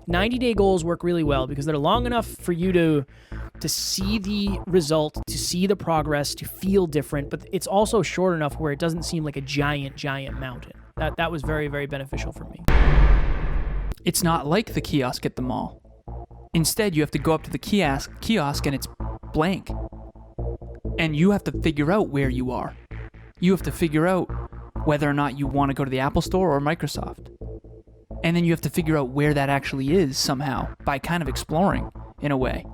90-day goals work really well because they're long enough for you to see the result, to see the progress, to feel different, but it's also short enough where it doesn't seem like a giant mountain. That was very, very beneficial for me. It's not like the kiosk at the mall. Instead, you have to go up to the kiosk and it's blank. And you have to figure out where you are. You have to figure out whether or not you want to go to the Apple Store or Microsoft. And then you have to figure out where that actually is somehow by kind of exploring in a way.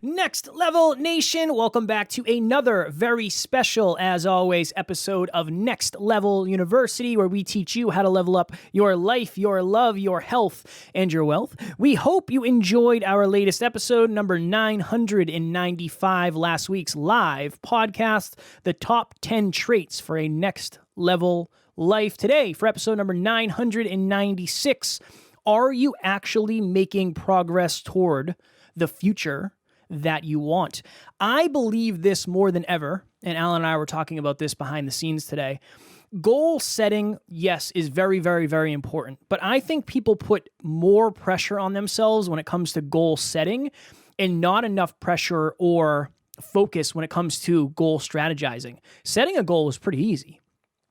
Next Level Nation, welcome back to another very special, as always, episode of Next Level University, where we teach you how to level up your life, your love, your health, and your wealth. We hope you enjoyed our latest episode, number 995, last week's live podcast, the top 10 traits for a next level life. Today, for episode number 996, are you actually making progress toward the future that you want? I believe this more than ever, and Alan and I were talking about this behind the scenes today. Goal setting, yes, is very, very, very important, but I think people put more pressure on themselves when it comes to goal setting and not enough pressure or focus when it comes to goal strategizing. Setting a goal is pretty easy.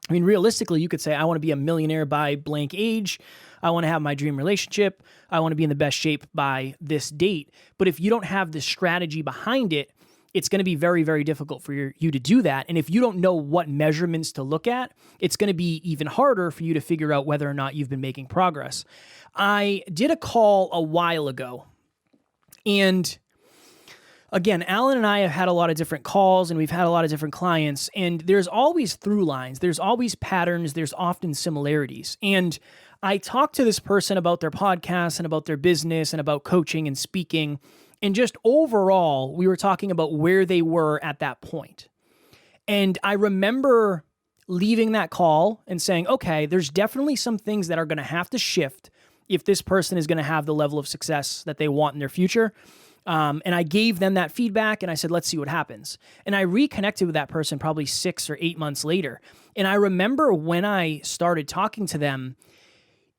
I mean, realistically, you could say, I want to be a millionaire by blank age. I want to have my dream relationship. I want to be in the best shape by this date. But if you don't have the strategy behind it, it's going to be very, very difficult for you to do that. And if you don't know what measurements to look at, it's going to be even harder for you to figure out whether or not you've been making progress. I did a call a while ago, and again, Alan and I have had a lot of different calls and we've had a lot of different clients, and there's always through lines, there's always patterns, there's often similarities. And I talked to this person about their podcast and about their business and about coaching and speaking. And just overall, we were talking about where they were at that point. And I remember leaving that call and saying, okay, there's definitely some things that are going to have to shift if this person is going to have the level of success that they want in their future. And I gave them that feedback and I said, let's see what happens. And I reconnected with that person probably 6 or 8 months later. And I remember when I started talking to them,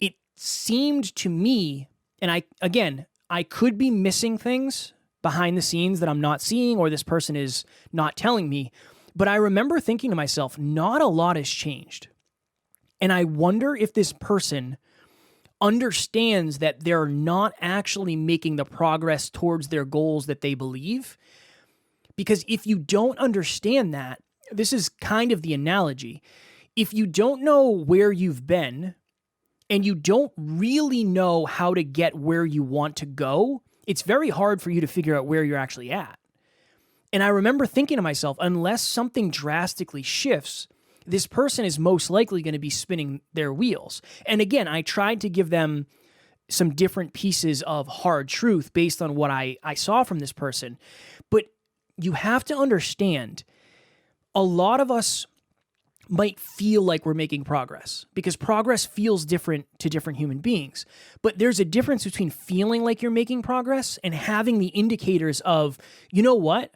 it seemed to me, and I could be missing things behind the scenes that I'm not seeing or this person is not telling me, but I remember thinking to myself, not a lot has changed. And I wonder if this person understands that they're not actually making the progress towards their goals that they believe. Because if you don't understand that, this is kind of the analogy. If you don't know where you've been and you don't really know how to get where you want to go, it's very hard for you to figure out where you're actually at. And I remember thinking to myself, unless something drastically shifts, this person is most likely going to be spinning their wheels. And again, I tried to give them some different pieces of hard truth based on what I saw from this person. But you have to understand, a lot of us might feel like we're making progress because progress feels different to different human beings. But there's a difference between feeling like you're making progress and having the indicators of, you know what?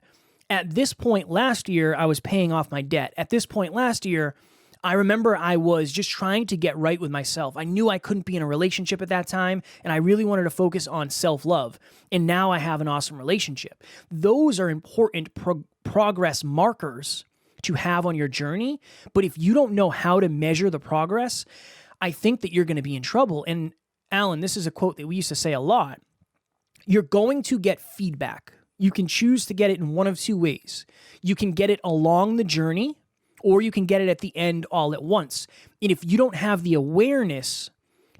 At this point last year, I was paying off my debt. At this point last year, I remember I was just trying to get right with myself. I knew I couldn't be in a relationship at that time, and I really wanted to focus on self-love. And now I have an awesome relationship. Those are important progress markers to have on your journey. But if you don't know how to measure the progress, I think that you're going to be in trouble. And Alan, this is a quote that we used to say a lot. You're going to get feedback. You can choose to get it in one of two ways. You can get it along the journey, or you can get it at the end all at once. And if you don't have the awareness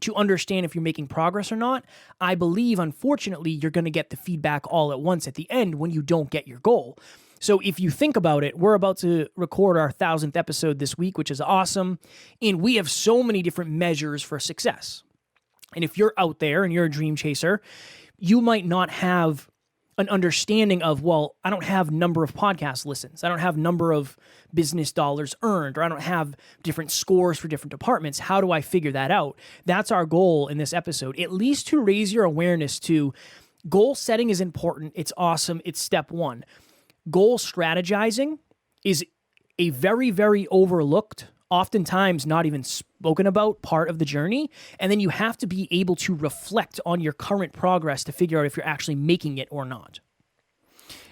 to understand if you're making progress or not, I believe, unfortunately, you're going to get the feedback all at once at the end when you don't get your goal. So if you think about it, we're about to record our 1,000th episode this week, which is awesome. And we have so many different measures for success. And if you're out there and you're a dream chaser, you might not have an understanding of, well, I don't have number of podcast listens. I don't have number of business dollars earned, or I don't have different scores for different departments. How do I figure that out? That's our goal in this episode, at least to raise your awareness to goal setting is important. It's awesome. It's step one. Goal strategizing is a very, very overlooked, oftentimes not even spoken about part of the journey. And then you have to be able to reflect on your current progress to figure out if you're actually making it or not.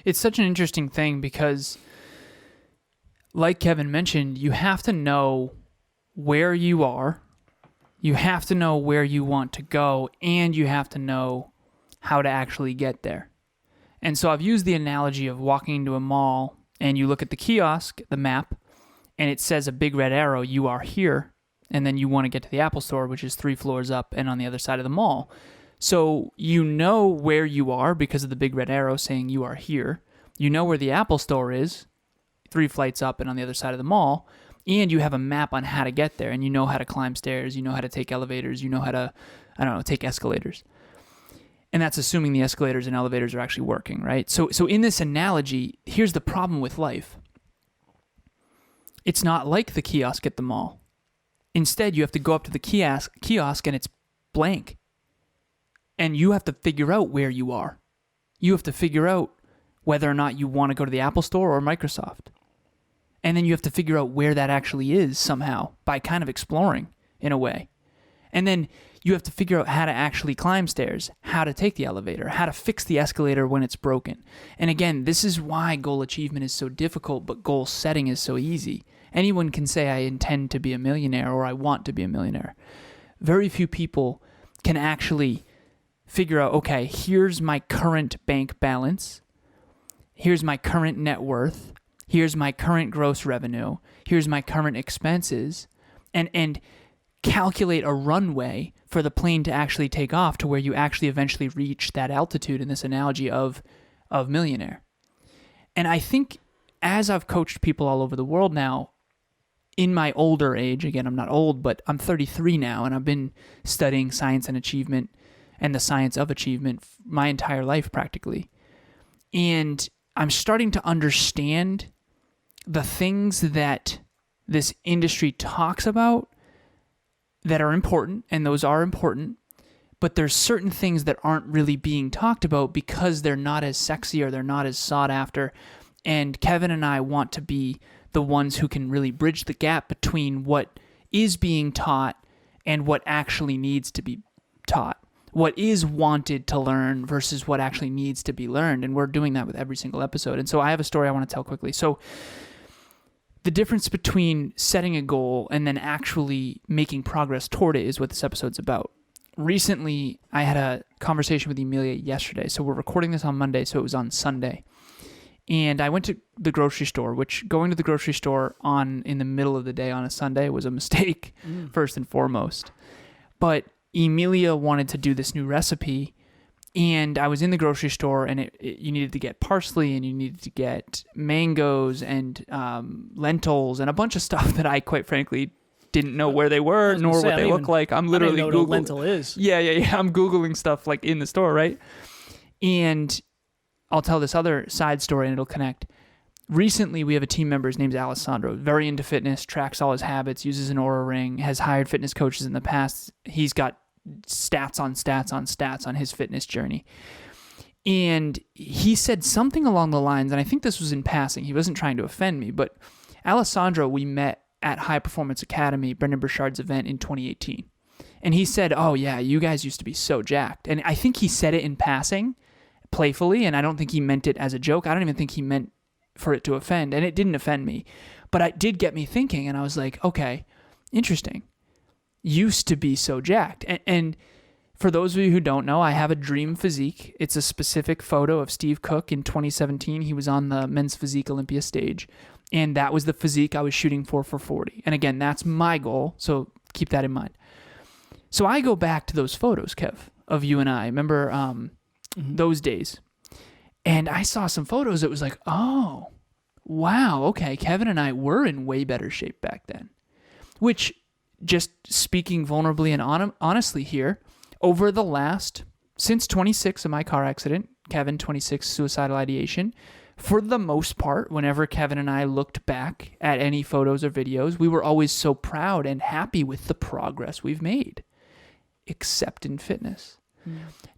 It's such an interesting thing because, like Kevin mentioned, you have to know where you are, you have to know where you want to go, and you have to know how to actually get there. And so I've used the analogy of walking into a mall and you look at the kiosk, the map, and it says a big red arrow, you are here, and then you want to get to the Apple Store, which is 3 floors up and on the other side of the mall. So you know where you are because of the big red arrow saying you are here. You know where the Apple Store is, 3 flights up and on the other side of the mall, and you have a map on how to get there, and you know how to climb stairs, you know how to take elevators, you know how to, take escalators. And that's assuming the escalators and elevators are actually working, right? So in this analogy, here's the problem with life. It's not like the kiosk at the mall. Instead, you have to go up to the kiosk and it's blank. And you have to figure out where you are. You have to figure out whether or not you want to go to the Apple Store or Microsoft. And then you have to figure out where that actually is somehow by kind of exploring in a way. And then you have to figure out how to actually climb stairs, how to take the elevator, how to fix the escalator when it's broken. And again, this is why goal achievement is so difficult, but goal setting is so easy. Anyone can say, I intend to be a millionaire or I want to be a millionaire. Very few people can actually figure out, okay, here's my current bank balance. Here's my current net worth. Here's my current gross revenue. Here's my current expenses. And calculate a runway for the plane to actually take off to where you actually eventually reach that altitude in this analogy of millionaire. And I think as I've coached people all over the world now, in my older age, again, I'm not old, but I'm 33 now, and I've been studying science and achievement and the science of achievement my entire life practically. And I'm starting to understand the things that this industry talks about that are important, and those are important, but there's certain things that aren't really being talked about because they're not as sexy or they're not as sought after. And Kevin and I want to be the ones who can really bridge the gap between what is being taught and what actually needs to be taught, what is wanted to learn versus what actually needs to be learned. And we're doing that with every single episode. And so I have a story I want to tell quickly. So the difference between setting a goal and then actually making progress toward it is what this episode's about. Recently, I had a conversation with Emilia yesterday. So we're recording this on Monday, so it was on Sunday. And I went to the grocery store, which going to the grocery store in the middle of the day on a Sunday was a mistake, first and foremost. But Emilia wanted to do this new recipe, and I was in the grocery store, and you needed to get parsley, and you needed to get mangoes and lentils and a bunch of stuff that I, quite frankly, didn't know where they were nor what they look like. I'm literally Googling. Googling. What a lentil is. Yeah. I'm Googling stuff like in the store, right? And I'll tell this other side story and it'll connect. Recently, we have a team member, his name's Alan Lazaros, very into fitness, tracks all his habits, uses an Oura Ring, has hired fitness coaches in the past. He's got stats on stats on stats on his fitness journey. And he said something along the lines, and I think this was in passing, he wasn't trying to offend me, but Alessandro, we met at High Performance Academy, Brendan Burchard's event in 2018. And he said, oh yeah, you guys used to be so jacked. And I think he said it in passing, playfully, and I don't think he meant it as a joke. I don't even think he meant for it to offend, and it didn't offend me. But it did get me thinking, and I was like, okay, interesting. Used to be so jacked. And for those of you who don't know, I have a dream physique. It's a specific photo of Steve Cook in 2017. He was on the Men's Physique Olympia stage, and that was the physique I was shooting for 40. And again, that's my goal, so keep that in mind. So I go back to those photos, Kev, of you and I. Remember those days? And I saw some photos. It was like, oh, wow, okay, Kevin and I were in way better shape back then. Which, just speaking vulnerably and honestly here, over the last, since 26 of my car accident, Kevin, 26 suicidal ideation, for the most part, whenever Kevin and I looked back at any photos or videos, we were always so proud and happy with the progress we've made, except in fitness.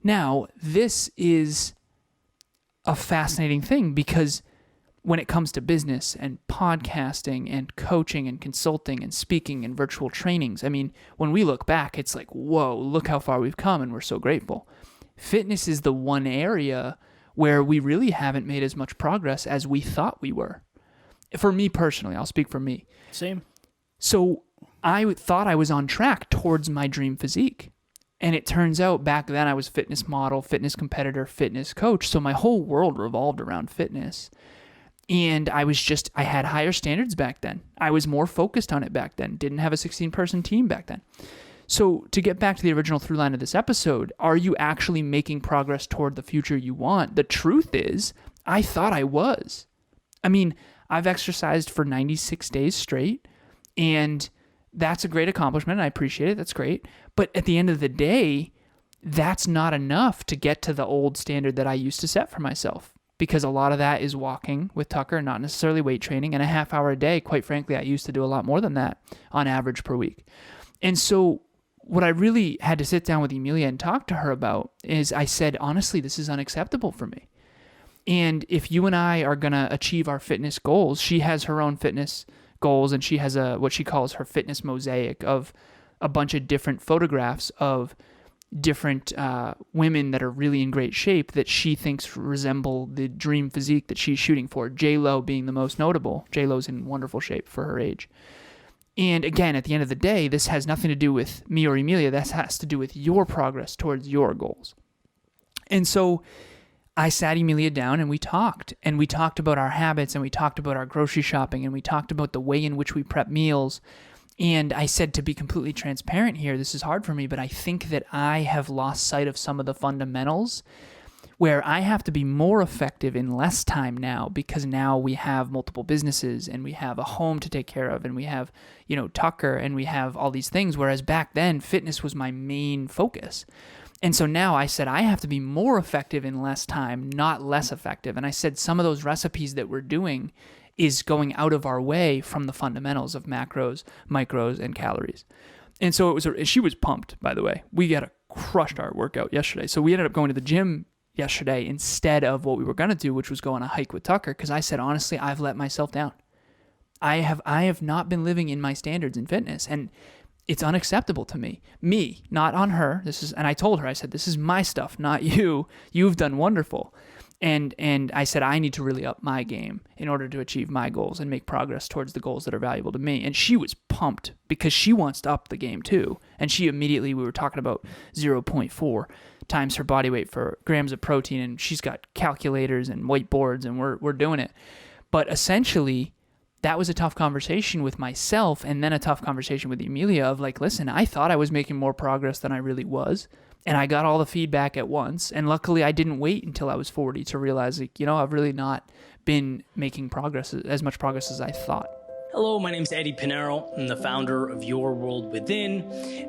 Now, this is a fascinating thing because when it comes to business and podcasting and coaching and consulting and speaking and virtual trainings. I mean, when we look back, it's like, whoa, look how far we've come, and we're so grateful. Fitness is the one area where we really haven't made as much progress as we thought we were. For me personally, I'll speak for me. Same. So I thought I was on track towards my dream physique. And it turns out back then I was fitness model, fitness competitor, fitness coach. So my whole world revolved around fitness. And I had higher standards back then. I was more focused on it back then. Didn't have a 16-person team back then. So to get back to the original through line of this episode, are you actually making progress toward the future you want? The truth is, I thought I was. I mean, I've exercised for 96 days straight, and that's a great accomplishment. I appreciate it. That's great. But at the end of the day, that's not enough to get to the old standard that I used to set for myself, because a lot of that is walking with Tucker, not necessarily weight training, and a half hour a day. Quite frankly, I used to do a lot more than that on average per week. And so what I really had to sit down with Emilia and talk to her about is I said, honestly, this is unacceptable for me. And if you and I are going to achieve our fitness goals, she has her own fitness goals, and she has what she calls her fitness mosaic of a bunch of different photographs of different women that are really in great shape that she thinks resemble the dream physique that she's shooting for, J-Lo being the most notable. J-Lo's in wonderful shape for her age. And again, at the end of the day, this has nothing to do with me or Emilia. This has to do with your progress towards your goals. And so I sat Emilia down and we talked about our habits, and we talked about our grocery shopping, and we talked about the way in which we prep meals. And I said, to be completely transparent here, this is hard for me, but I think that I have lost sight of some of the fundamentals where I have to be more effective in less time now, because now we have multiple businesses and we have a home to take care of, and we have, Tucker, and we have all these things. Whereas back then, fitness was my main focus. And so now I said, I have to be more effective in less time, not less effective. And I said, some of those recipes that we're doing is going out of our way from the fundamentals of macros, micros, and calories. And so she was pumped, by the way. We crushed our workout yesterday. So we ended up going to the gym yesterday instead of what we were going to do, which was go on a hike with Tucker, because I said, honestly, I've let myself down. I have not been living in my standards in fitness, and it's unacceptable to me. Me, not on her. And I told her, I said, this is my stuff, not you. You've done wonderful. And I said, I need to really up my game in order to achieve my goals and make progress towards the goals that are valuable to me. And she was pumped because she wants to up the game too. And she immediately, we were talking about 0.4 times her body weight for grams of protein. And she's got calculators and whiteboards, and we're doing it. But essentially, that was a tough conversation with myself, and then a tough conversation with Emilia of like, listen, I thought I was making more progress than I really was. And I got all the feedback at once. And luckily, I didn't wait until I was 40 to realize, I've really not been making progress, as much progress as I thought. Hello, my name is Eddie Pinero. I'm the founder of Your World Within.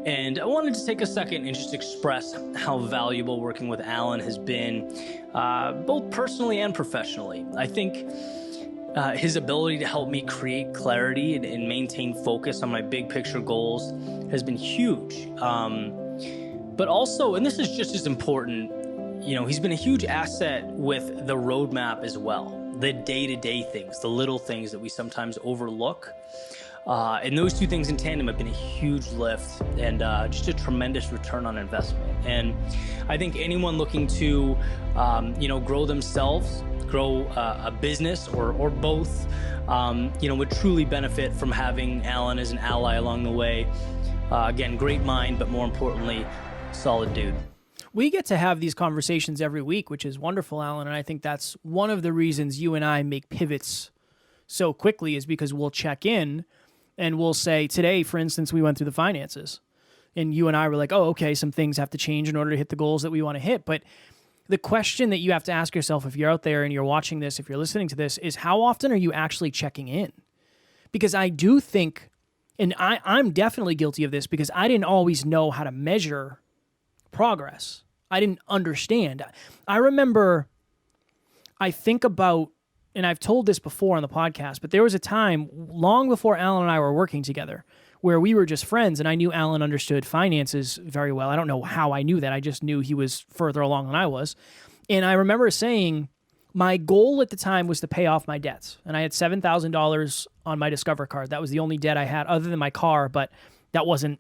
And I wanted to take a second and just express how valuable working with Alan has been, both personally and professionally. I think his ability to help me create clarity and maintain focus on my big picture goals has been huge. But also, and this is just as important, he's been a huge asset with the roadmap as well. The day-to-day things, the little things that we sometimes overlook. And those two things in tandem have been a huge lift and just a tremendous return on investment. And I think anyone looking to, grow themselves, grow a business or both, would truly benefit from having Alan as an ally along the way. Again, great mind, but more importantly, solid dude. We get to have these conversations every week, which is wonderful, Alan. And I think that's one of the reasons you and I make pivots so quickly, is because we'll check in and we'll say, today, for instance, we went through the finances. And you and I were like, oh, okay, some things have to change in order to hit the goals that we want to hit. But the question that you have to ask yourself if you're out there and you're watching this, if you're listening to this, is how often are you actually checking in? Because I do think, and I'm definitely guilty of this, because I didn't always know how to measure progress. I didn't understand. I remember, I think about, and I've told this before on the podcast, but there was a time long before Alan and I were working together where we were just friends, and I knew Alan understood finances very well. I don't know how I knew that. I just knew he was further along than I was. And I remember saying, My goal at the time was to pay off my debts. And I had $7,000 on my Discover card. That was the only debt I had other than my car, but I didn't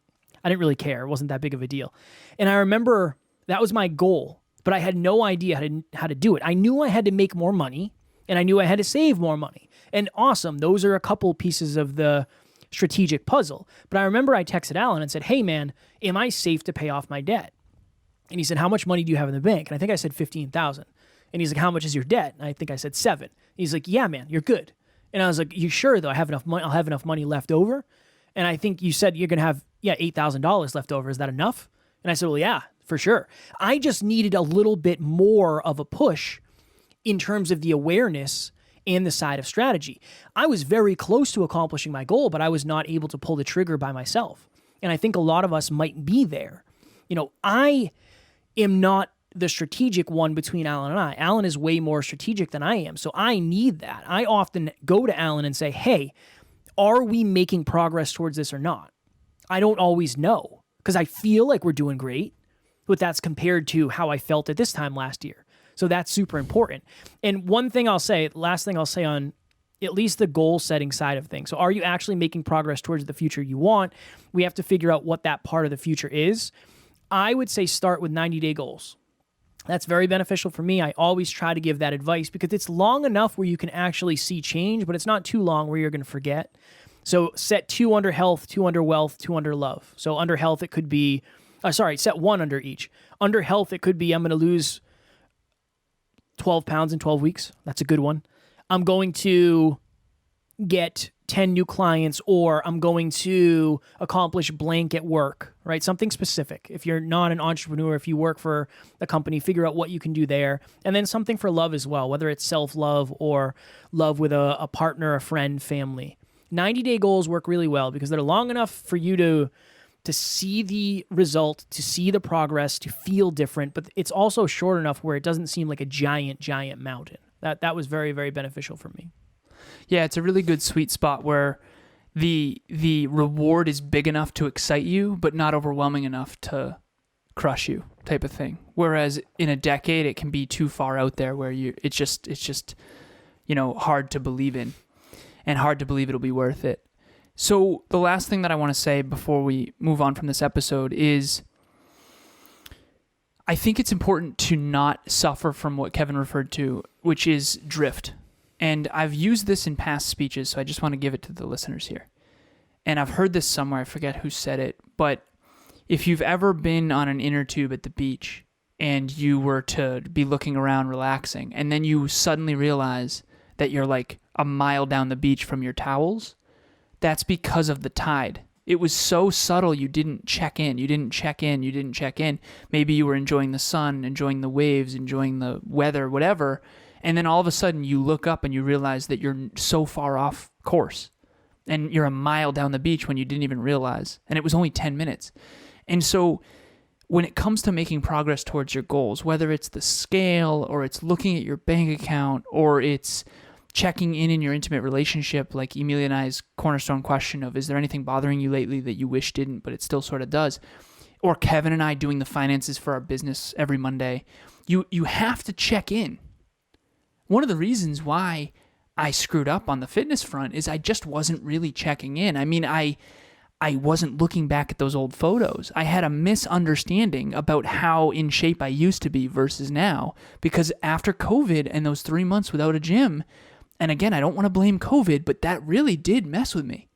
really care. It wasn't that big of a deal. And I remember that was my goal, but I had no idea how to do it. I knew I had to make more money, and I knew I had to save more money. And awesome, those are a couple pieces of the strategic puzzle. But I remember I texted Alan and said, hey man, am I safe to pay off my debt? And he said, how much money do you have in the bank? And I think I said 15,000. And he's like, how much is your debt? And I think I said 7. He's like, yeah, man, you're good. And I was like, you sure though? I have enough money. I'll have enough money left over. And I think you said you're going to have, $8,000 left over. Is that enough? And I said, well, yeah, for sure. I just needed a little bit more of a push in terms of the awareness and the side of strategy. I was very close to accomplishing my goal, but I was not able to pull the trigger by myself. And I think a lot of us might be there. I am not the strategic one between Alan and I. Alan is way more strategic than I am. So I need that. I often go to Alan and say, hey, are we making progress towards this or not? I don't always know because I feel like we're doing great, but that's compared to how I felt at this time last year. So that's super important. And last thing I'll say on at least the goal setting side of things. So are you actually making progress towards the future you want? We have to figure out what that part of the future is. I would say start with 90-day goals. That's very beneficial for me. I always try to give that advice because it's long enough where you can actually see change, but it's not too long where you're going to forget. So set 2 under health, 2 under wealth, 2 under love. So under health, it could be, set 1 under each. Under health, it could be I'm going to lose 12 pounds in 12 weeks. That's a good one. I'm going to get 10 new clients, or I'm going to accomplish blank at work, right? Something specific. If you're not an entrepreneur, if you work for a company, figure out what you can do there. And then something for love as well, whether it's self-love or love with a partner, a friend, family. 90-day goals work really well because they're long enough for you to see the result, to see the progress, to feel different, but it's also short enough where it doesn't seem like a giant mountain. That was very, very beneficial for me. Yeah, it's a really good sweet spot where the reward is big enough to excite you, but not overwhelming enough to crush you, type of thing. Whereas in a decade, it can be too far out there where it's just hard to believe in, and hard to believe it'll be worth it. So the last thing that I want to say before we move on from this episode is I think it's important to not suffer from what Kevin referred to, which is drift. And I've used this in past speeches, so I just want to give it to the listeners here. And I've heard this somewhere, I forget who said it, but if you've ever been on an inner tube at the beach and you were to be looking around relaxing, and then you suddenly realize that you're like a mile down the beach from your towels, that's because of the tide. It was so subtle you didn't check in. Maybe you were enjoying the sun, enjoying the waves, enjoying the weather, whatever. And then all of a sudden you look up and you realize that you're so far off course. And you're a mile down the beach when you didn't even realize. And it was only 10 minutes. And so when it comes to making progress towards your goals, whether it's the scale or it's looking at your bank account or it's checking in your intimate relationship, like Emilia and I's cornerstone question of, is there anything bothering you lately that you wish didn't, but it still sort of does? Or Kevin and I doing the finances for our business every Monday. You have to check in. One of the reasons why I screwed up on the fitness front is I just wasn't really checking in. I mean, I wasn't looking back at those old photos. I had a misunderstanding about how in shape I used to be versus now, because after COVID and those 3 months without a gym, and again, I don't want to blame COVID, but that really did mess with me.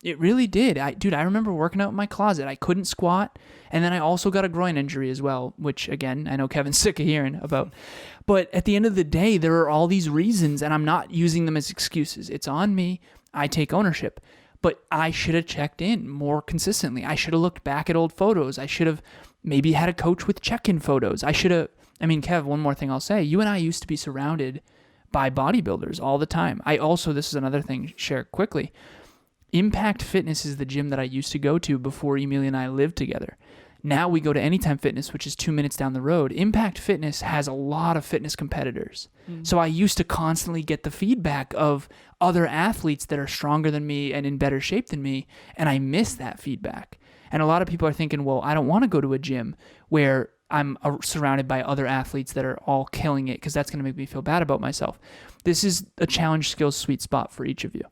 It really did. I remember working out in my closet. I couldn't squat. And then I also got a groin injury as well, which again, I know Kevin's sick of hearing about. But at the end of the day, there are all these reasons, and I'm not using them as excuses. It's on me. I take ownership. But I should have checked in more consistently. I should have looked back at old photos. I should have maybe had a coach with check-in photos. Kev, one more thing I'll say. You and I used to be surrounded by bodybuilders all the time. This is another thing, share quickly. Impact Fitness is the gym that I used to go to before Emilia and I lived together. Now we go to Anytime Fitness, which is 2 minutes down the road. Impact Fitness has a lot of fitness competitors. Mm-hmm. So I used to constantly get the feedback of other athletes that are stronger than me and in better shape than me, and I miss that feedback. And a lot of people are thinking, well, I don't want to go to a gym where I'm surrounded by other athletes that are all killing it, because that's going to make me feel bad about myself. This is a challenge skills sweet spot for each of you.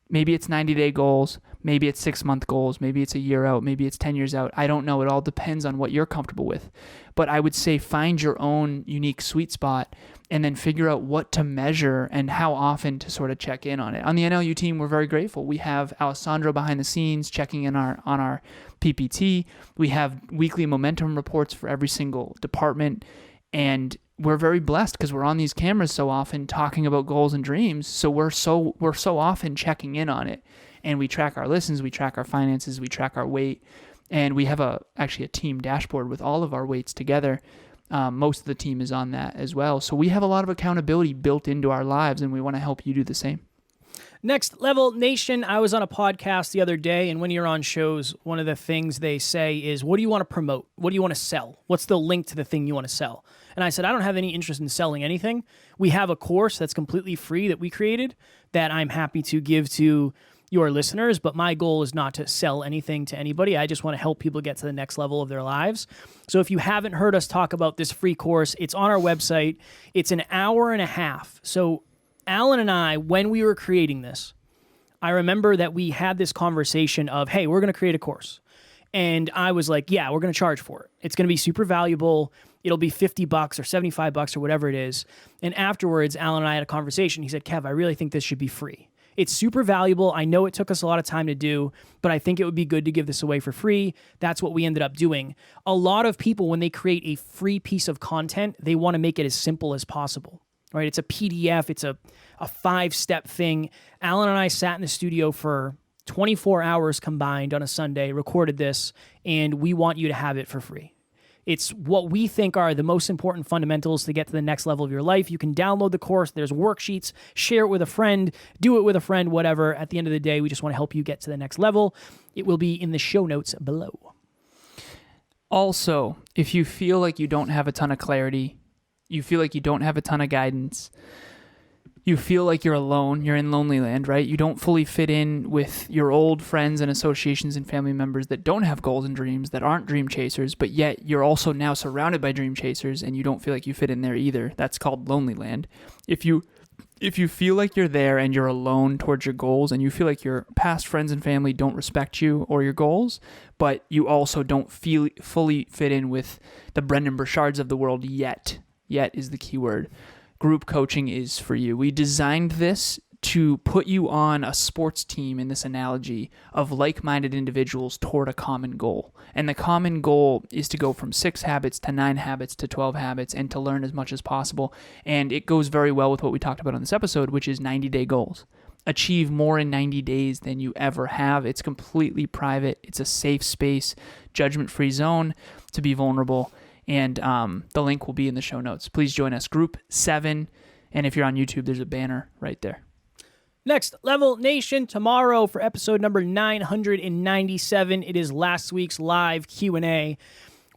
Maybe it's 90-day goals, maybe it's 6-month goals, maybe it's a year out, maybe it's 10 years out. I don't know. It all depends on what you're comfortable with. But I would say find your own unique sweet spot and then figure out what to measure and how often to sort of check in on it. On the NLU team, we're very grateful. We have Alessandro behind the scenes checking in on our PPT. We have weekly momentum reports for every single department. And we're very blessed because we're on these cameras so often talking about goals and dreams. So we're so often checking in on it, and we track our listens, we track our finances, we track our weight, and we have actually a team dashboard with all of our weights together. Most of the team is on that as well. So we have a lot of accountability built into our lives, and we want to help you do the same. Next Level Nation, I was on a podcast the other day, and when you're on shows, one of the things they say is, what do you want to promote? What do you want to sell? What's the link to the thing you want to sell? And I said, I don't have any interest in selling anything. We have a course that's completely free that we created that I'm happy to give to your listeners, but my goal is not to sell anything to anybody. I just want to help people get to the next level of their lives. So if you haven't heard us talk about this free course, it's on our website. It's an hour and a half. So Alan and I, when we were creating this, I remember that we had this conversation of, hey, we're going to create a course. And I was like, yeah, we're going to charge for it. It's going to be super valuable. It'll be $50 or $75 or whatever it is. And afterwards, Alan and I had a conversation. He said, Kev, I really think this should be free. It's super valuable. I know it took us a lot of time to do, but I think it would be good to give this away for free. That's what we ended up doing. A lot of people, when they create a free piece of content, they want to make it as simple as possible. Right? It's a PDF. It's a 5-step thing. Alan and I sat in the studio for 24 hours combined on a Sunday, recorded this, and we want you to have it for free. It's what we think are the most important fundamentals to get to the next level of your life. You can download the course. There's worksheets. Share it with a friend. Do it with a friend, whatever. At the end of the day, we just want to help you get to the next level. It will be in the show notes below. Also, if you feel like you don't have a ton of clarity, you feel like you don't have a ton of guidance, you feel like you're alone, you're in lonely land, right? You don't fully fit in with your old friends and associations and family members that don't have goals and dreams, that aren't dream chasers, but yet you're also now surrounded by dream chasers and you don't feel like you fit in there either. That's called lonely land. If you feel like you're there and you're alone towards your goals, and you feel like your past friends and family don't respect you or your goals, but you also don't feel fully fit in with the Brendan Burchards of the world yet is the key word, group coaching is for you. We designed this to put you on a sports team in this analogy of like-minded individuals toward a common goal. And the common goal is to go from 6 habits to 9 habits to 12 habits and to learn as much as possible. And it goes very well with what we talked about on this episode, which is 90-day goals. Achieve more in 90 days than you ever have. It's completely private. It's a safe space, judgment-free zone to be vulnerable. And the link will be in the show notes. Please join us, Group 7. And if you're on YouTube, there's a banner right there. Next Level Nation, tomorrow for episode number 997. It is last week's live Q&A.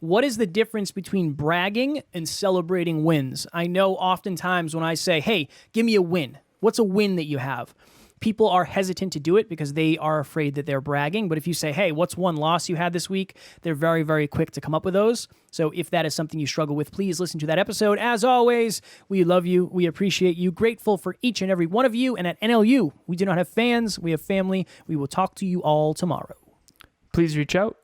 What is the difference between bragging and celebrating wins? I know oftentimes when I say, hey, give me a win. What's a win that you have? People are hesitant to do it because they are afraid that they're bragging. But if you say, hey, what's one loss you had this week? They're very, very quick to come up with those. So if that is something you struggle with, please listen to that episode. As always, we love you. We appreciate you. Grateful for each and every one of you. And at NLU, we do not have fans. We have family. We will talk to you all tomorrow. Please reach out.